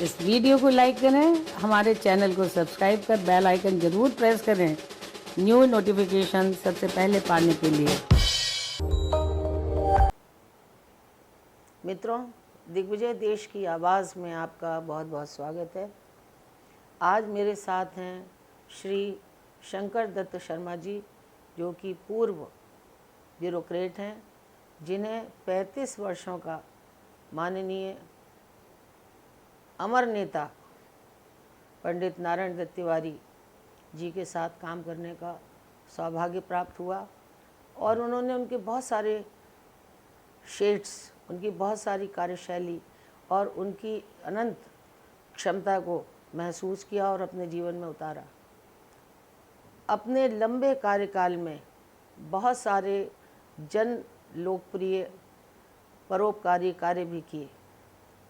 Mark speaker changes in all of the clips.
Speaker 1: इस वीडियो को लाइक करें, हमारे चैनल को सब्सक्राइब कर बेल आइकन जरूर प्रेस करें न्यू नोटिफिकेशन सबसे पहले पाने के लिए।
Speaker 2: मित्रों, दिग्विजय देश की आवाज़ में आपका बहुत बहुत स्वागत है। आज मेरे साथ हैं श्री शंकर दत्त शर्मा जी, जो कि पूर्व ब्यूरोक्रेट हैं, जिन्हें 35 वर्षों का माननीय अमर नेता पंडित नारायण दत्त तिवारी जी के साथ काम करने का सौभाग्य प्राप्त हुआ और उन्होंने उनके बहुत सारे शेड्स, उनकी बहुत सारी कार्यशैली और उनकी अनंत क्षमता को महसूस किया और अपने जीवन में उतारा। अपने लंबे कार्यकाल में बहुत सारे जन लोकप्रिय परोपकारी कार्य भी किए।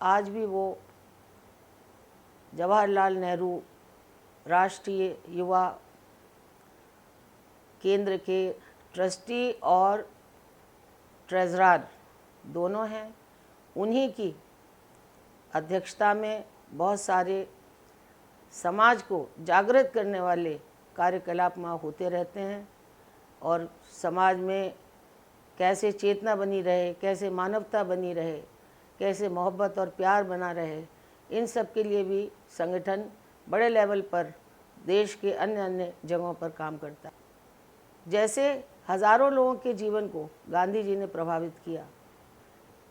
Speaker 2: आज भी वो जवाहरलाल नेहरू राष्ट्रीय युवा केंद्र के ट्रस्टी और ट्रेजरर दोनों हैं। उन्हीं की अध्यक्षता में बहुत सारे समाज को जागृत करने वाले कार्यकलाप वहाँ होते रहते हैं और समाज में कैसे चेतना बनी रहे, कैसे मानवता बनी रहे, कैसे मोहब्बत और प्यार बना रहे, इन सब के लिए भी संगठन बड़े लेवल पर देश के अन्य अन्य जगहों पर काम करता है। जैसे हज़ारों लोगों के जीवन को गांधी जी ने प्रभावित किया,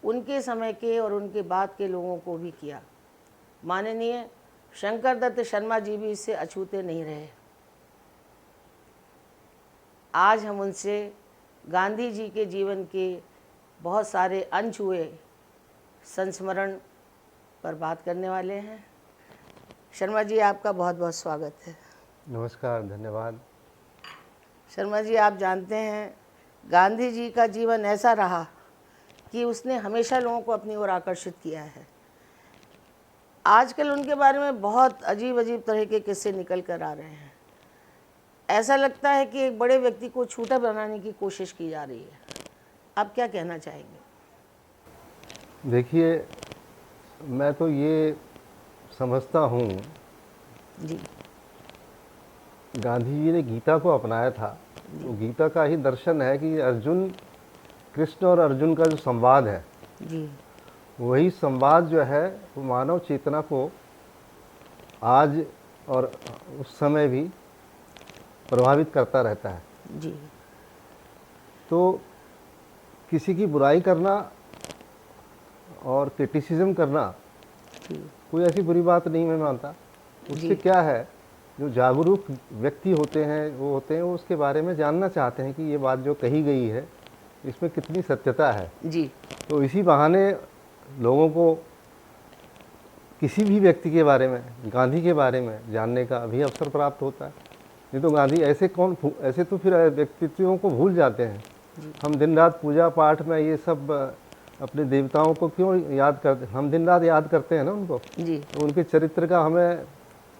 Speaker 2: उनके समय के और उनके बाद के लोगों को भी किया। माननीय शंकर दत्त शर्मा जी भी इससे अछूते नहीं रहे। आज हम उनसे गांधी जी के जीवन के बहुत सारे अनछुए संस्मरण पर बात करने वाले हैं। शर्मा जी, आपका बहुत बहुत स्वागत है।
Speaker 3: नमस्कार, धन्यवाद।
Speaker 2: शर्मा जी, आप जानते हैं गांधी जी का जीवन ऐसा रहा कि उसने हमेशा लोगों को अपनी ओर आकर्षित किया है। आजकल उनके बारे में बहुत अजीब अजीब तरह के किस्से निकल कर आ रहे हैं। ऐसा लगता है कि एक बड़े व्यक्ति को छोटा बनाने की कोशिश की जा रही है। आप क्या कहना चाहेंगे?
Speaker 3: देखिए, मैं तो ये समझता हूँ,
Speaker 2: जी,
Speaker 3: गांधी जी ने गीता को अपनाया था। तो गीता का ही दर्शन है कि अर्जुन, कृष्ण और अर्जुन का जो संवाद है,
Speaker 2: जी,
Speaker 3: वही संवाद जो है वो मानव चेतना को आज और उस समय भी प्रभावित करता रहता है।
Speaker 2: जी,
Speaker 3: तो किसी की बुराई करना और क्रिटिसिज्म करना कोई ऐसी बुरी बात नहीं मैं मानता। उससे क्या है, जो जागरूक व्यक्ति होते हैं वो उसके बारे में जानना चाहते हैं कि ये बात जो कही गई है इसमें कितनी सत्यता है।
Speaker 2: जी,
Speaker 3: तो इसी बहाने लोगों को किसी भी व्यक्ति के बारे में, गांधी के बारे में जानने का भी अवसर प्राप्त होता है। नहीं तो गांधी ऐसे तो फिर व्यक्तित्वों को भूल जाते हैं। हम दिन रात पूजा पाठ में ये सब अपने देवताओं को क्यों याद करते, हम दिन रात याद करते हैं ना उनको
Speaker 2: जी,
Speaker 3: तो उनके चरित्र का हमें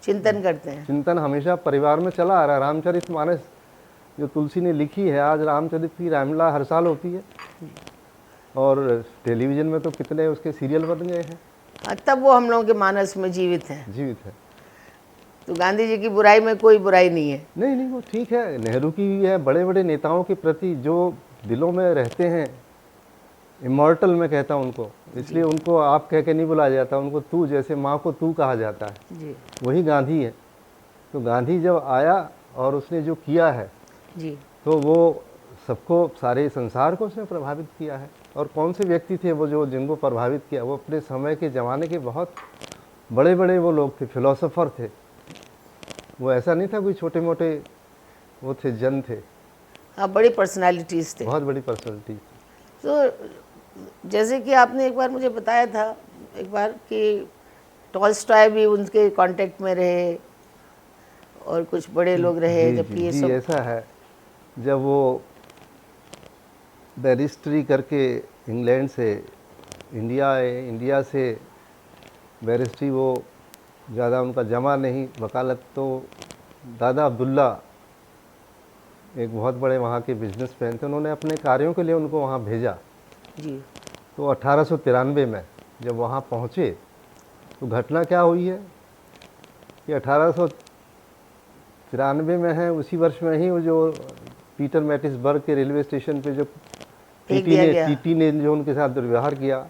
Speaker 2: चिंतन करते हैं।
Speaker 3: चिंतन हमेशा परिवार में चला आ रहा है। रामचरितमानस जो तुलसी ने लिखी है, आज रामचरित की रामलीला हर साल होती है और टेलीविज़न में तो कितने उसके सीरियल बन गए हैं।
Speaker 2: हाँ, तब वो हम लोगों के मानस में जीवित हैं।
Speaker 3: जीवित है।
Speaker 2: तो गांधी जी की बुराई में कोई बुराई नहीं है।
Speaker 3: नहीं, वो ठीक है। नेहरू की भी है। बड़े बड़े नेताओं के प्रति जो दिलों में रहते हैं, इमॉर्टल मैं कहता हूँ उनको, इसलिए उनको आप कह के नहीं बुलाया जाता, उनको तू, जैसे माँ को तू कहा जाता है।
Speaker 2: जी,
Speaker 3: वही गांधी है। तो गांधी जब आया और उसने जो किया है
Speaker 2: जी,
Speaker 3: तो वो सबको, सारे संसार को उसने प्रभावित किया है। और कौन से व्यक्ति थे वो जो जिनको प्रभावित किया? वो अपने समय के ज़माने के बहुत बड़े बड़े वो लोग थे, फिलोसोफर थे। वो ऐसा नहीं था कोई छोटे मोटे, वो थे, जन थे।
Speaker 2: हाँ, बड़ी पर्सनालिटीज़ थे,
Speaker 3: बहुत बड़ी पर्सनैलिटी।
Speaker 2: तो जैसे कि आपने एक बार मुझे बताया था एक बार कि टॉल्स्टॉय भी उनके कांटेक्ट में रहे और कुछ बड़े लोग रहे, जबकि ये सब
Speaker 3: ऐसा है। जब वो बैरिस्ट्री करके इंग्लैंड से इंडिया आए, इंडिया से बैरिस्ट्री वो ज़्यादा उनका जमा नहीं, वकालत, तो दादा अब्दुल्ला एक बहुत बड़े वहाँ के बिजनेसमैन थे, उन्होंने अपने कार्यों के लिए उनको वहाँ भेजा।
Speaker 2: जी,
Speaker 3: तो 1893 में जब वहाँ पहुँचे तो घटना क्या हुई है कि 1893 में है, उसी वर्ष में ही वो जो पीटर मैटिसबर्ग के रेलवे स्टेशन पे जो
Speaker 2: फेंक दिया गया।
Speaker 3: टीटी ने जो उनके साथ दुर्व्यवहार किया,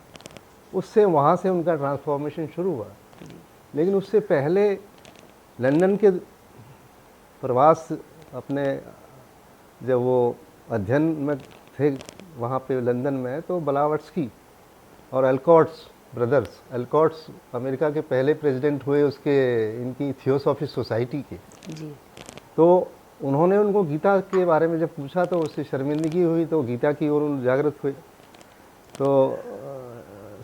Speaker 3: उससे वहाँ से उनका ट्रांसफॉर्मेशन शुरू हुआ। लेकिन उससे पहले लंदन के प्रवास अपने जब वो अध्ययन में थे वहाँ पे लंदन में, तो ब्लावत्स्की और एल्कॉट्स ब्रदर्स, एल्कॉट्स अमेरिका के पहले प्रेसिडेंट हुए उसके इनकी थियोसॉफी सोसाइटी के,
Speaker 2: जी
Speaker 3: तो उन्होंने उनको गीता के बारे में जब पूछा तो उससे शर्मिंदगी हुई, तो गीता की ओर जागृत हुए। तो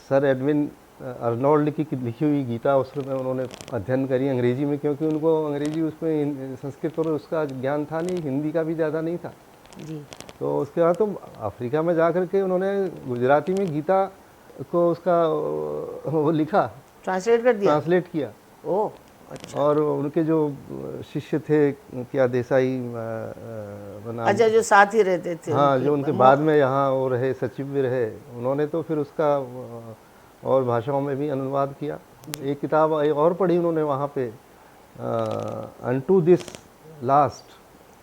Speaker 3: सर एडविन अर्नोल्ड की लिखी हुई गीता उसमें उन्होंने अध्ययन करी अंग्रेजी में, क्योंकि उनको अंग्रेजी उसमें संस्कृत और उसका ज्ञान था नहीं, हिंदी का भी ज़्यादा नहीं था।
Speaker 2: जी
Speaker 3: तो उसके बाद तो अफ्रीका में जा कर के उन्होंने गुजराती में गीता को उसका वो लिखा,
Speaker 2: ट्रांसलेट कर दिया।
Speaker 3: ट्रांसलेट किया।
Speaker 2: ओह अच्छा।
Speaker 3: और उनके जो शिष्य थे क्या देसाई बना,
Speaker 2: अच्छा, जो साथ ही रहते थे।
Speaker 3: हाँ, जो उनके बाद में यहाँ वो रहे, सचिव भी रहे, उन्होंने तो फिर उसका और भाषाओं में भी अनुवाद किया। एक किताब और पढ़ी उन्होंने वहाँ पे, unto this last,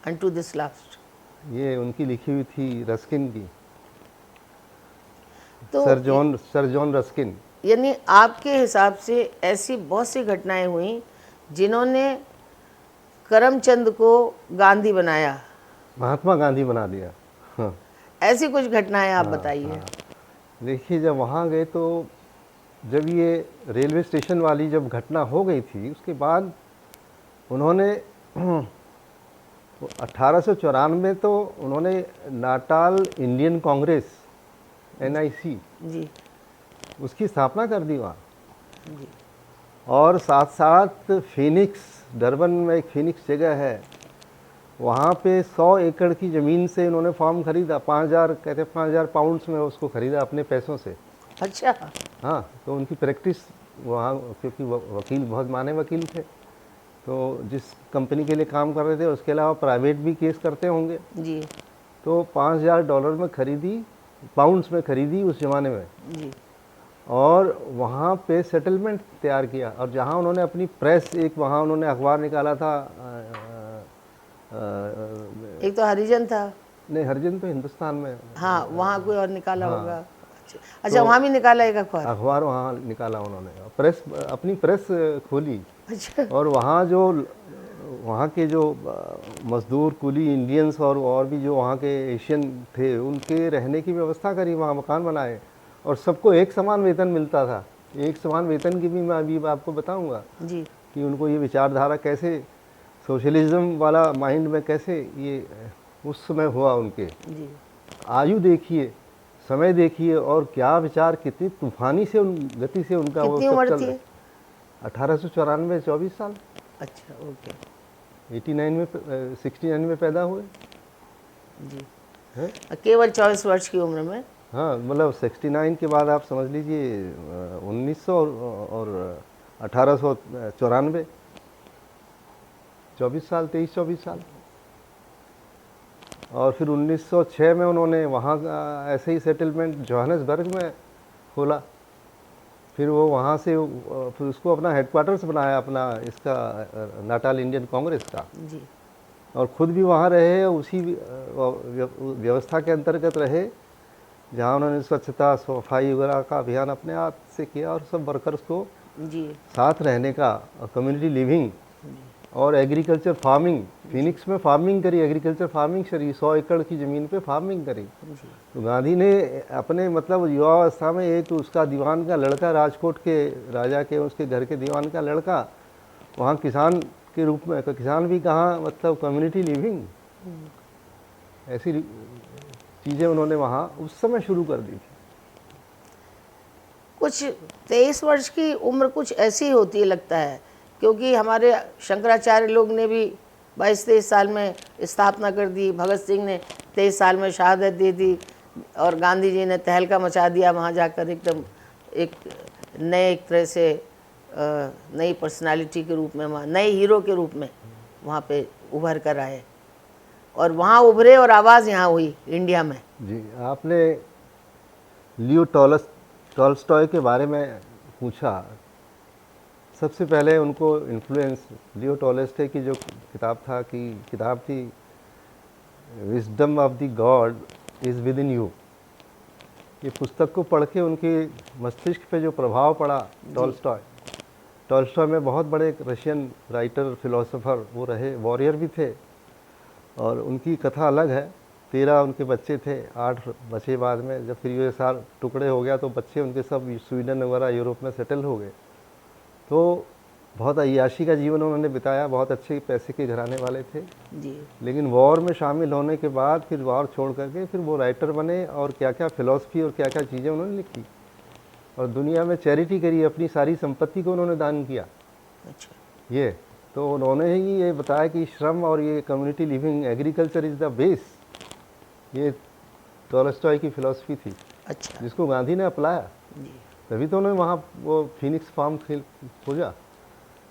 Speaker 2: unto this last,
Speaker 3: ये उनकी लिखी हुई थी रस्किन की,
Speaker 2: तो
Speaker 3: सर जॉन रस्किन।
Speaker 2: यानी आपके हिसाब से ऐसी बहुत सी घटनाएं हुई जिन्होंने करमचंद को गांधी बनाया,
Speaker 3: महात्मा गांधी बना दिया। हाँ,
Speaker 2: ऐसी कुछ घटनाएं आप बताइए।
Speaker 3: देखिए, जब वहाँ गए तो जब ये रेलवे स्टेशन वाली जब घटना हो गई थी, उसके बाद उन्होंने 1894 तो उन्होंने नाटाल इंडियन कांग्रेस NIC
Speaker 2: जी
Speaker 3: उसकी स्थापना कर दी वहाँ।
Speaker 2: जी
Speaker 3: और साथ साथ फिनिक्स, डरबन में एक फिनिक्स जगह है, वहाँ पे 100 एकड़ की ज़मीन से उन्होंने फार्म खरीदा, 5000 कहते 5000 पाउंड्स में उसको खरीदा अपने पैसों से।
Speaker 2: अच्छा।
Speaker 3: हाँ, तो उनकी प्रैक्टिस वहाँ, क्योंकि वकील बहुत माने वकील थे, तो जिस कंपनी के लिए काम कर रहे थे उसके अलावा प्राइवेट भी केस करते होंगे,
Speaker 2: जी
Speaker 3: तो $5000 में खरीदी, पाउंड्स में खरीदी उस ज़माने में,
Speaker 2: जी
Speaker 3: और वहाँ पे सेटलमेंट तैयार किया। और जहाँ उन्होंने अपनी प्रेस, एक वहाँ उन्होंने अखबार निकाला था,
Speaker 2: एक तो हरिजन था।
Speaker 3: नहीं, हरिजन तो हिंदुस्तान में,
Speaker 2: हाँ, वहाँ कोई और निकाला
Speaker 3: हाँ।
Speaker 2: होगा। अच्छा, वहाँ भी निकाला एक अखबार।
Speaker 3: अखबार वहाँ निकाला उन्होंने, प्रेस, अपनी प्रेस खोली।
Speaker 2: अच्छा।
Speaker 3: और वहाँ जो वहाँ के जो मजदूर कुली इंडियंस और भी जो वहाँ के एशियन थे, उनके रहने की व्यवस्था करी, वहाँ मकान बनाए, और सबको एक समान वेतन मिलता था। एक समान वेतन की भी मैं अभी आपको बताऊंगा
Speaker 2: जी
Speaker 3: कि उनको ये विचारधारा कैसे, सोशलिज्म वाला माइंड में कैसे ये उस समय हुआ उनके।
Speaker 2: जी
Speaker 3: आयु देखिए, समय देखिए, और क्या विचार, कितनी तूफानी से गति से उनका वो
Speaker 2: कितनी
Speaker 3: सब
Speaker 2: उम्र
Speaker 3: चल
Speaker 2: थी?
Speaker 3: रहा है। 1894, 24 साल।
Speaker 2: अच्छा, ओके
Speaker 3: 89 में 69 में पैदा हुए
Speaker 2: जी।
Speaker 3: हैं।
Speaker 2: केवल 24 वर्ष की उम्र में।
Speaker 3: हाँ, मतलब 69 के बाद आप समझ लीजिए 1900 और 1894, 24 साल, 23-24 साल। और फिर 1906 में उन्होंने वहाँ का ऐसे ही सेटलमेंट जोहानिसबर्ग में खोला। फिर वो वहाँ से फिर उसको अपना हेडक्वार्टर्स बनाया, अपना इसका नाटाल इंडियन कांग्रेस का,
Speaker 2: जी
Speaker 3: और ख़ुद भी वहाँ रहे, उसी व्यवस्था के अंतर्गत रहे, जहाँ उन्होंने स्वच्छता, सफाई वगैरह का अभियान अपने हाथ से किया, और सब वर्कर्स को
Speaker 2: जी
Speaker 3: साथ रहने का, कम्युनिटी लिविंग और एग्रीकल्चर फार्मिंग, फिनिक्स में फार्मिंग करी, एग्रीकल्चर फार्मिंग करी, 100 एकड़ की ज़मीन पे फार्मिंग करी। तो गांधी ने अपने मतलब युवावस्था में एक उसका दीवान का लड़का, राजकोट के राजा के उसके घर के दीवान का लड़का, वहाँ किसान के रूप में, किसान भी कहाँ, मतलब कम्युनिटी लिविंग, ऐसी चीज़ें उन्होंने वहाँ उस समय शुरू कर दी थी।
Speaker 2: कुछ 23 वर्ष की उम्र कुछ ऐसी होती है लगता है, क्योंकि हमारे शंकराचार्य लोग ने भी 22-23 साल में स्थापना कर दी, भगत सिंह ने 23 साल में शहादत दे दी, और गांधी जी ने तहलका मचा दिया वहाँ जाकर, एकदम एक नए एक तरह से नई पर्सनालिटी के रूप में, वहाँ नए हीरो के रूप में वहाँ पे उभर कर आए, और वहाँ उभरे और आवाज़ यहाँ हुई इंडिया में।
Speaker 3: जी, आपने लियो टॉलस्टॉय के बारे में पूछा, सबसे पहले उनको इन्फ्लुएंस लियो टॉलस्टॉय की जो किताब थी wisdom of the God is with in you. ये पुस्तक को पढ़ के उनके मस्तिष्क पे जो प्रभाव पड़ा, टॉलस्टॉय में बहुत बड़े एक रशियन राइटर फिलोसोफर वो रहे, वॉरियर भी थे, और उनकी कथा अलग है। 13 उनके बच्चे थे, 8 बचे बाद में। जब फिर यूएसआर टुकड़े हो गया तो बच्चे उनके सब स्वीडन वगैरह यूरोप में सेटल हो गए। तो बहुत अय्याशी का जीवन उन्होंने बिताया, बहुत अच्छे पैसे के घराने वाले थे
Speaker 2: जी।
Speaker 3: लेकिन वॉर में शामिल होने के बाद फिर वॉर छोड़ करके फिर वो राइटर बने, और क्या क्या फिलॉसफी और क्या क्या चीज़ें उन्होंने लिखी, और दुनिया में चैरिटी करी, अपनी सारी संपत्ति को उन्होंने दान किया।
Speaker 2: अच्छा।
Speaker 3: ये तो उन्होंने ही ये बताया कि श्रम और ये community living, agriculture is the base. ये टॉलस्टॉय की फिलॉसफी थी।
Speaker 2: अच्छा।
Speaker 3: जिसको गांधी ने अपनाया,
Speaker 2: जी।
Speaker 3: तभी तो उन्होंने वहाँ वो फिनिक्स फार्म खोजा।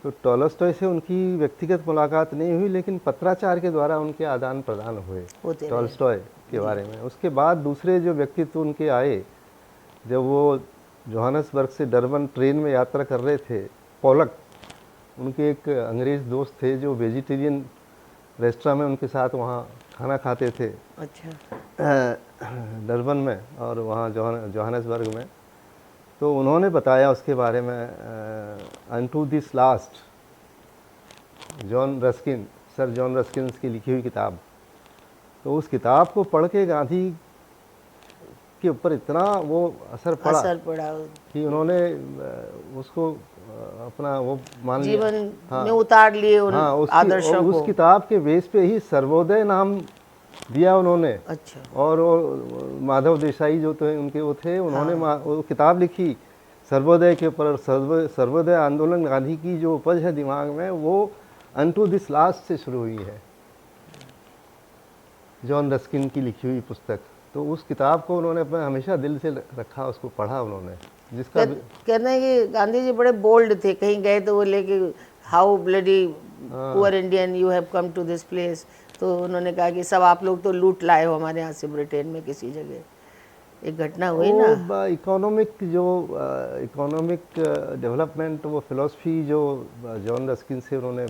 Speaker 3: तो टॉलस्टॉय से उनकी व्यक्तिगत मुलाकात नहीं हुई, लेकिन पत्राचार के द्वारा उनके आदान प्रदान हुए टॉलस्टॉय के बारे में। उसके बाद दूसरे जो व्यक्तित्व उनके आए, जब वो जोहानसबर्ग से डरबन ट्रेन में यात्रा कर रहे थे, पोलक उनके एक अंग्रेज़ दोस्त थे जो वेजिटेरियन रेस्टोरेंट में उनके साथ वहाँ खाना खाते थे।
Speaker 2: अच्छा।
Speaker 3: डरबन में और वहाँ जोहानसबर्ग में। तो उन्होंने बताया उसके बारे में, unto this last, sir John Ruskin की लिखी हुई किताब। तो उस किताब को पढ़ के गांधी के ऊपर इतना वो असर पड़ा कि उन्होंने उसको अपना वो मान लिया,
Speaker 2: जीवन में उतार लिए उन आदर्शों को।
Speaker 3: उस किताब के बेस पे ही सर्वोदय नाम दिया उन्होंने।
Speaker 2: अच्छा।
Speaker 3: और वो माधव देसाई जो थे उनके वो थे, उन्होंने वो किताब लिखी सर्वोदय के ऊपर। सर्वोदय आंदोलन गांधी की जो उपज है दिमाग में, वो अनटू दिस लास्ट से शुरू हुई है, जॉन रस्किन की लिखी हुई पुस्तक। तो उस किताब को उन्होंने अपने हमेशा दिल से रखा, उसको पढ़ा उन्होंने। जिसका
Speaker 2: कहना है कि गांधी जी बड़े बोल्ड थे, कहीं गए तो वो लेके how bloody poor Indian you have come to this place. तो उन्होंने कहा कि सब आप लोग तो लूट लाए हो हमारे यहाँ से ब्रिटेन में किसी जगह। एक घटना हुई ना,
Speaker 3: इकोनॉमिक डेवलपमेंट, वो फिलॉसफी जो जॉन रस्किन से उन्होंने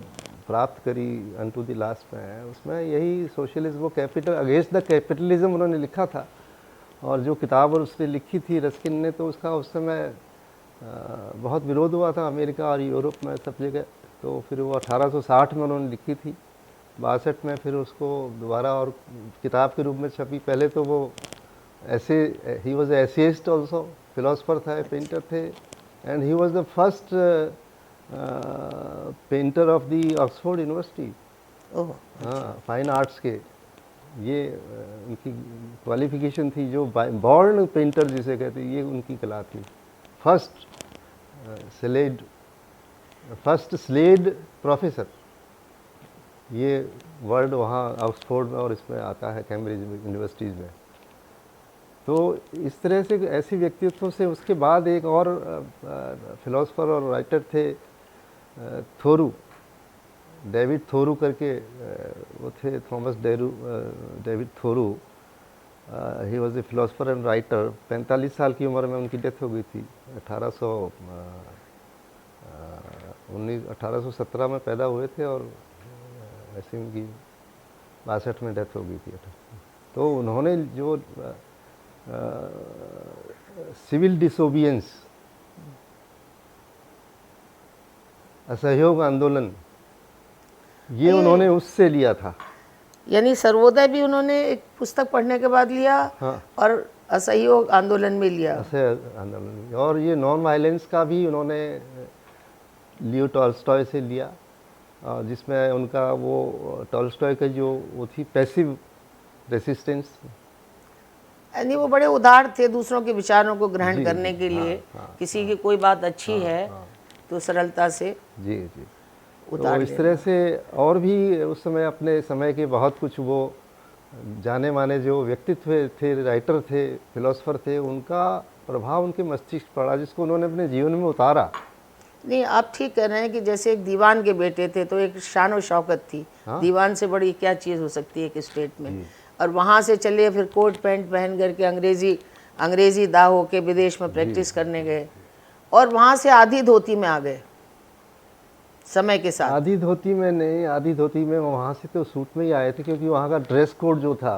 Speaker 3: प्राप्त करी अनटू द लास्ट में, उसमें यही सोशलिज्म, वो कैपिटल अगेंस्ट द कैपिटलिज्म उन्होंने लिखा था। और जो किताब उसने लिखी थी रस्किन ने, तो उसका उस समय बहुत विरोध हुआ था अमेरिका और यूरोप में, सब जगह। तो फिर वो 1860 में उन्होंने लिखी थी, 62 में फिर उसको दोबारा और किताब के रूप में छपी। पहले तो वो ऐसे, he was essayist also, philosopher था, पेंटर थे, and he was the first painter of the Oxford university. हाँ, फाइन आर्ट्स के ये उनकी क्वालिफिकेशन थी, जो बॉर्न पेंटर जिसे कहते हैं, ये उनकी कला थी। फर्स्ट स्लेड प्रोफेसर, ये वर्ड वहाँ ऑक्सफोर्ड में और इसमें आता है, कैम्ब्रिज यूनिवर्सिटीज़ में। तो इस तरह से ऐसे व्यक्तित्वों से उसके बाद एक और फिलोसफर और राइटर थे, डेविड थोरू करके वो थे, Thomas David Thoreau. He was a philosopher and writer. 45 साल की उम्र में उनकी डेथ हो गई थी। 1817 में पैदा हुए थे और ऐसे उनकी 62 में डेथ हो गई थी। तो उन्होंने जो सिविल डिसोबियंस, असहयोग आंदोलन, ये उन्होंने उससे लिया था।
Speaker 2: यानी सर्वोदय भी उन्होंने एक पुस्तक पढ़ने के बाद लिया। हाँ। और असहयोग आंदोलन में लिया,
Speaker 3: असहयोग आंदोलन। और ये नॉन वायलेंस का भी उन्होंने लियो टॉलस्टॉय से लिया, जिसमें उनका वो टॉलस्टॉय का जो वो थी पैसिव रेसिस्टेंस,
Speaker 2: यानी वो बड़े उदार थे दूसरों के विचारों को ग्रहण करने के लिए। किसी की कोई बात अच्छी है तो सरलता से
Speaker 3: जी तो इस तरह से। और भी उस समय अपने समय के बहुत कुछ वो जाने माने जो व्यक्तित्व थे, राइटर थे, फिलोसफर थे, उनका प्रभाव उनके मस्तिष्क पड़ा, जिसको उन्होंने अपने जीवन में उतारा।
Speaker 2: नहीं, आप ठीक कह रहे हैं कि जैसे एक दीवान के बेटे थे तो एक शान और शौकत थी। दीवान से बड़ी क्या चीज़ हो सकती है एक स्टेट में। और वहाँ से चले फिर कोट पैंट पहन करके अंग्रेज़ी दाह होके विदेश में प्रैक्टिस करने गए, और वहाँ से आधी धोती में आ गए। समय के साथ?
Speaker 3: आधी धोती में नहीं, आधी धोती में वहाँ से तो सूट में ही आए थे, क्योंकि वहाँ का ड्रेस कोड जो था,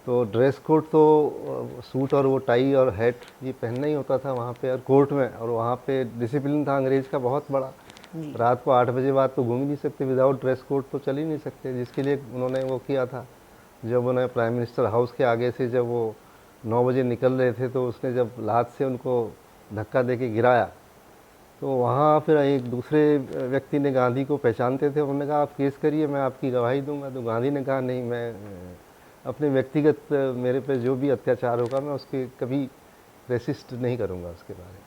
Speaker 3: तो ड्रेस कोड तो सूट और वो टाई और हैट ये पहनना ही होता था वहाँ पे, और कोर्ट में, और वहाँ पे डिसिप्लिन था अंग्रेज़ का बहुत बड़ा। रात को 8 बजे बाद तो घूम ही नहीं सकते, विदाउट ड्रेस कोड तो चल ही नहीं सकते, जिसके लिए उन्होंने वो किया था। जब उन्हें प्राइम मिनिस्टर हाउस के आगे से जब वो 9 बजे निकल रहे थे, तो उसने जब लात से उनको धक्का दे के गिराया, तो वहाँ फिर एक दूसरे व्यक्ति ने, गांधी को पहचानते थे, उन्होंने कहा आप केस करिए, मैं आपकी गवाही दूंगा। तो गांधी ने कहा नहीं, मैं अपने व्यक्तिगत मेरे पे जो भी अत्याचार होगा मैं उसके कभी रेसिस्ट नहीं करूंगा उसके बारे में।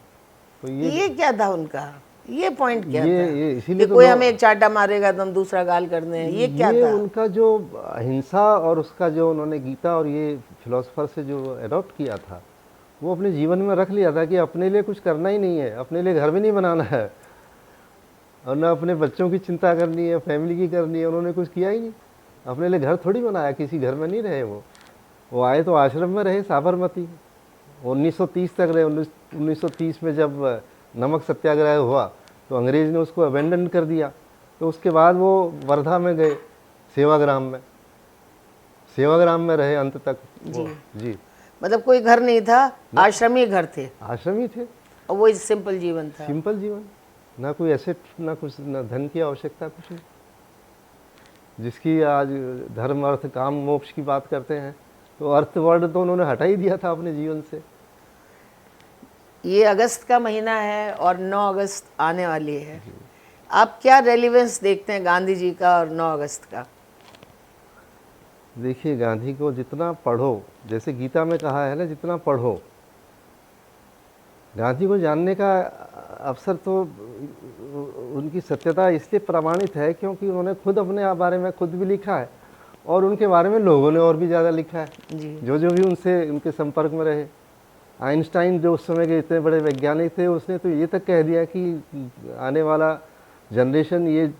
Speaker 3: तो
Speaker 2: ये क्या था उनका, ये पॉइंट क्या था?
Speaker 3: ये इसीलिए
Speaker 2: कि कोई हमें एक चाटा मारेगा तो हम दूसरा गाल कर दें, ये क्या था?
Speaker 3: उनका जो अहिंसा और उसका जो उन्होंने गीता और ये फिलोसफर से जो अडॉप्ट किया था, वो अपने जीवन में रख लिया था कि अपने लिए कुछ करना ही नहीं है, अपने लिए घर भी नहीं बनाना है, और ना अपने बच्चों की चिंता करनी है, फैमिली की करनी है। उन्होंने कुछ किया ही नहीं, अपने लिए घर थोड़ी बनाया, किसी घर में नहीं रहे। वो आए तो आश्रम में रहे, साबरमती 1930 तक रहे। 1930 में जब नमक सत्याग्रह हुआ तो अंग्रेज़ ने उसको अबेंडन कर दिया, तो उसके बाद वो वर्धा में गए, सेवाग्राम में रहे अंत तक वो। जी,
Speaker 2: मतलब कोई घर नहीं था, आश्रमी घर थे,
Speaker 3: आश्रमी थे,
Speaker 2: और वो सिंपल जीवन था।
Speaker 3: सिंपल जीवन, ना कोई एसेट, ना कुछ, ना धन की आवश्यकता, कुछ नहीं। जिसकी आज धर्म अर्थ काम मोक्ष की बात करते हैं, तो अर्थ वर्ड तो उन्होंने हटा ही दिया था अपने जीवन से।
Speaker 2: ये अगस्त का महीना है और 9 अगस्त आने वाली है, आप क्या रेलिवेंस देखते हैं गांधी जी का और 9 अगस्त का?
Speaker 3: देखिए, गांधी को जितना पढ़ो, जैसे गीता में कहा है ना, जितना पढ़ो, गांधी को जानने का अवसर तो उनकी सत्यता इसलिए प्रमाणित है क्योंकि उन्होंने खुद अपने बारे में खुद भी लिखा है, और उनके बारे में लोगों ने और भी ज़्यादा लिखा है
Speaker 2: जी।
Speaker 3: जो भी उनके संपर्क में रहे। आइंस्टाइन जो उस समय के इतने बड़े वैज्ञानिक थे, उसने तो ये तक कह दिया कि आने वाला जनरेशन ये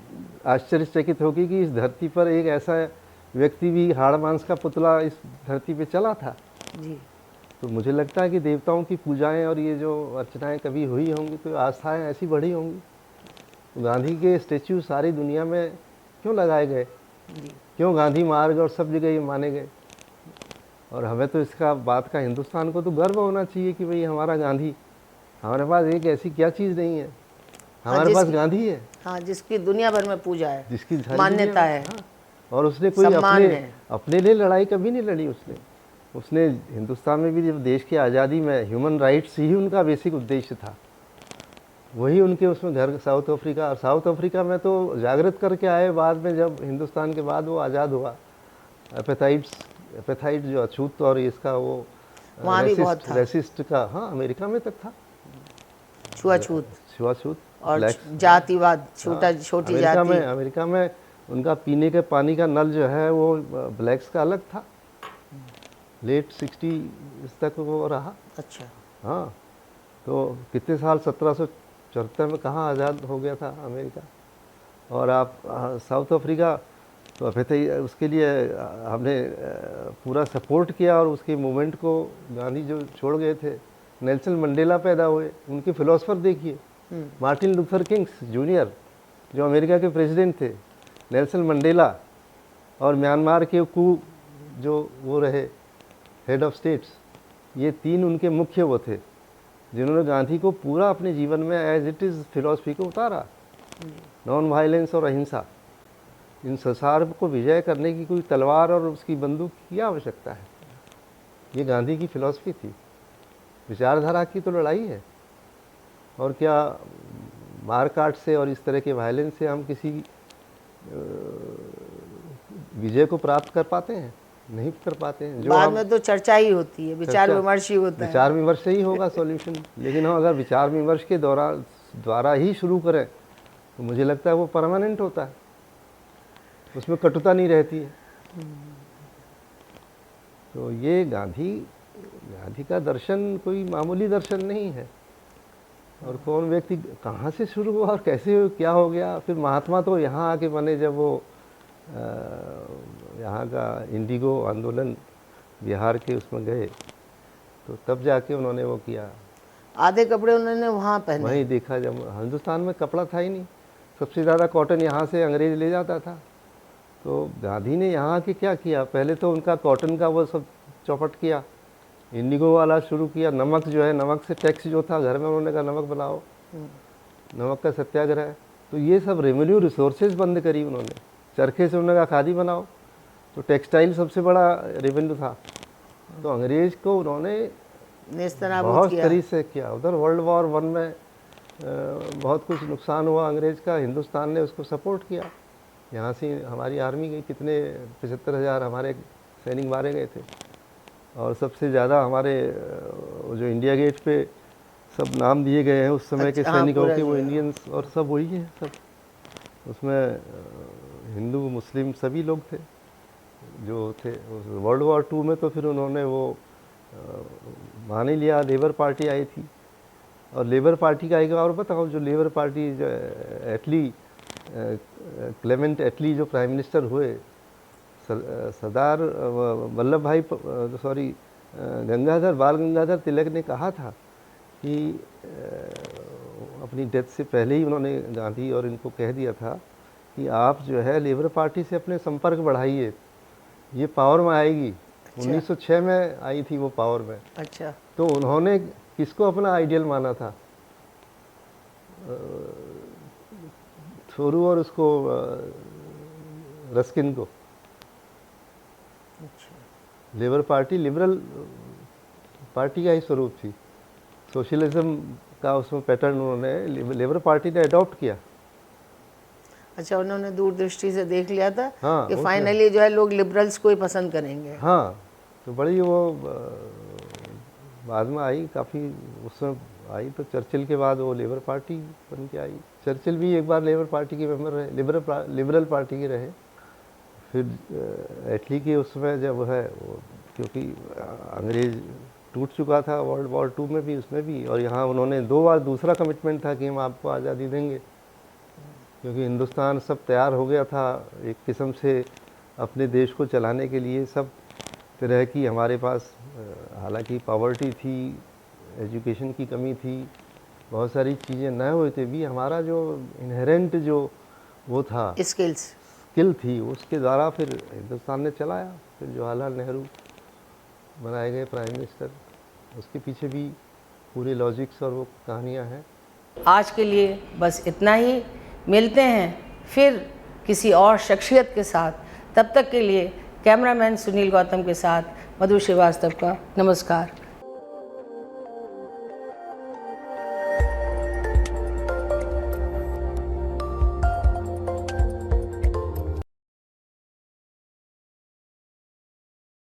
Speaker 3: आश्चर्यचकित होगी कि इस धरती पर एक ऐसा व्यक्ति भी, हाड़ मांस का पुतला, इस धरती पे चला था।
Speaker 2: जी।
Speaker 3: तो मुझे लगता है कि देवताओं की पूजाएं और ये जो अर्चनाएं कभी हुई होंगी तो आस्थाएं ऐसी बढ़ी होंगी। तो गांधी के स्टेच्यू सारी दुनिया में क्यों लगाए गए, क्यों गांधी मार्ग और सब जगह ये माने गए? और हमें तो इसका बात का, हिंदुस्तान को तो गर्व होना चाहिए कि भाई हमारा गांधी, हमारे पास एक ऐसी क्या चीज़ नहीं है, हमारे पास गांधी है।
Speaker 2: हाँ, जिसकी दुनिया भर में पूजा है,
Speaker 3: जिसकी
Speaker 2: मान्यता है।
Speaker 3: हाँ, और उसने कोई अपने लिए लड़ाई कभी नहीं लड़ी। उसने हिंदुस्तान में भी, जब देश की आज़ादी में ह्यूमन राइट्स ही उनका बेसिक उद्देश्य था, वही उनके उसमें घर साउथ अफ्रीका में तो जागृत करके आए। बाद में जब हिंदुस्तान के बाद वो आज़ाद हुआ, एपेथाइट जो अछूत और इसका वो
Speaker 2: वहाँ भी बहुत था,
Speaker 3: रेसिस्ट का, हाँ, अमेरिका में तक था,
Speaker 2: छुआछूत और जातिवाद, छोटी जाति।
Speaker 3: अमेरिका में उनका पीने के पानी का नल जो है वो ब्लैक्स का अलग था, लेट 60 तक वो रहा।
Speaker 2: अच्छा।
Speaker 3: हाँ, तो कितने साल, 1774 में कहाँ आज़ाद हो गया था अमेरिका। और आप साउथ अफ्रीका, तो उसके लिए हमने पूरा सपोर्ट किया, और उसके मूवमेंट को गांधी जो छोड़ गए थे, नेल्सन मंडेला पैदा हुए, उनके फिलोसफर देखिए, मार्टिन लूथर किंग्स जूनियर जो अमेरिका के प्रेसिडेंट थे, नेल्सन मंडेला, और म्यांमार के कू जो वो रहे हेड ऑफ स्टेट्स, ये 3 उनके मुख्य वो थे जिन्होंने गांधी को पूरा अपने जीवन में एज इट इज़ फिलॉसफी को उतारा। नॉन वायलेंस और अहिंसा, इन संसार को विजय करने की कोई तलवार और उसकी बंदूक की आवश्यकता है, ये गांधी की फिलॉसफी थी। विचारधारा की तो लड़ाई है, और क्या मार काट से और इस तरह के वायलेंस से हम किसी विजय को प्राप्त कर पाते हैं? नहीं कर पाते हैं। जो
Speaker 2: बाद में तो चर्चा ही होती है, विचार विमर्श ही होता है।
Speaker 3: विचार विमर्श से ही होगा सॉल्यूशन। लेकिन हम अगर विचार विमर्श के द्वारा ही शुरू करें तो मुझे लगता है वो परमानेंट होता है, उसमें कटुता नहीं रहती है। तो ये गांधी का दर्शन कोई मामूली दर्शन नहीं है। और कौन व्यक्ति कहाँ से शुरू हुआ और कैसे क्या हो गया, फिर महात्मा तो यहाँ आके बने जब वो यहाँ का इंडिगो आंदोलन बिहार के उसमें गए, तो तब जाके उन्होंने वो किया।
Speaker 2: आधे कपड़े उन्होंने वहाँ पहने,
Speaker 3: वहीं देखा, जब हिंदुस्तान में कपड़ा था ही नहीं, सबसे ज़्यादा कॉटन यहाँ से अंग्रेज़ ले जाता था। तो गांधी ने यहाँ के क्या किया, पहले तो उनका कॉटन का वो सब चौपट किया, इंडिगो वाला शुरू किया। नमक जो है, नमक से टैक्स जो था घर में, उन्होंने कहा नमक बनाओ, नमक का सत्याग्रह। तो ये सब रेवेन्यू रिसोर्सेज बंद करी उन्होंने। चरखे से उन्होंने कहा खादी बनाओ, तो टेक्सटाइल सबसे बड़ा रेवेन्यू था। तो अंग्रेज़ को उन्होंने
Speaker 2: नेस्तनाबूद
Speaker 3: बहुत
Speaker 2: किया।
Speaker 3: तरीके से किया। उधर वर्ल्ड वॉर 1 में बहुत कुछ नुकसान हुआ अंग्रेज़ का, हिंदुस्तान ने उसको सपोर्ट किया। यहाँ से हमारी आर्मी गई, कितने 75,000 हमारे सैनिक मारे गए थे। और सबसे ज़्यादा हमारे जो इंडिया गेट पे सब नाम दिए गए हैं उस समय के सैनिकों के, वो इंडियंस और सब वही हैं सब। उसमें हिंदू मुस्लिम सभी लोग थे जो थे। वर्ल्ड वॉर 2 में तो फिर उन्होंने वो मान ही लिया। लेबर पार्टी आई थी, और लेबर पार्टी का एक और बताऊँ, जो लेबर पार्टी जो एटली, क्लेमेंट एटली जो प्राइम मिनिस्टर हुए, सरदार वल्लभ भाई गंगाधर, बाल गंगाधर तिलक ने कहा था कि अपनी डेथ से पहले ही उन्होंने, गांधी और इनको कह दिया था कि आप जो है लेबर पार्टी से अपने संपर्क बढ़ाइए, ये पावर में आएगी। 1906 में आई थी वो पावर में।
Speaker 2: अच्छा।
Speaker 3: तो उन्होंने किसको अपना आइडियल माना था? थोरू और उसको रस्किन को।
Speaker 2: अच्छा।
Speaker 3: लेबर पार्टी लिबरल पार्टी का ही स्वरूप थी। सोशलिज्म का उसमें पैटर्न उन्होंने लेबर पार्टी ने अडॉप्ट किया।
Speaker 2: अच्छा, उन्होंने दूरदृष्टि से देख लिया था
Speaker 3: हाँ,
Speaker 2: कि फाइनली जो है लोग लिबरल्स को ही पसंद करेंगे।
Speaker 3: हाँ, तो बड़ी वो बाद में आई, काफ़ी उसमें आई। तो चर्चिल के बाद वो लेबर पार्टी बन के आई। चर्चिल भी एक बार लेबर पार्टी के मेंबर रहे, लिबरल पार्टी के रहे। फिर एटली के उसमें जब है वो, क्योंकि अंग्रेज़ टूट चुका था वर्ल्ड वॉर 2 में भी, उसमें भी। और यहाँ उन्होंने 2 बार दूसरा कमिटमेंट था कि हम आपको आज़ादी देंगे, क्योंकि हिंदुस्तान सब तैयार हो गया था एक किस्म से अपने देश को चलाने के लिए। सब तरह की हमारे पास, हालांकि पॉवर्टी थी, एजुकेशन की कमी थी, बहुत सारी चीज़ें न हुए थे भी, हमारा जो इनहेरेंट जो वो था स्किल थी, उसके द्वारा फिर हिंदुस्तान ने चलाया। फिर जवाहरलाल नेहरू बनाए गए प्राइम मिनिस्टर, उसके पीछे भी पूरे लॉजिक्स और वो कहानियाँ हैं।
Speaker 2: आज के लिए बस इतना ही। मिलते हैं फिर किसी और शख्सियत के साथ। तब तक के लिए कैमरामैन सुनील गौतम के साथ मधु श्रीवास्तव का नमस्कार।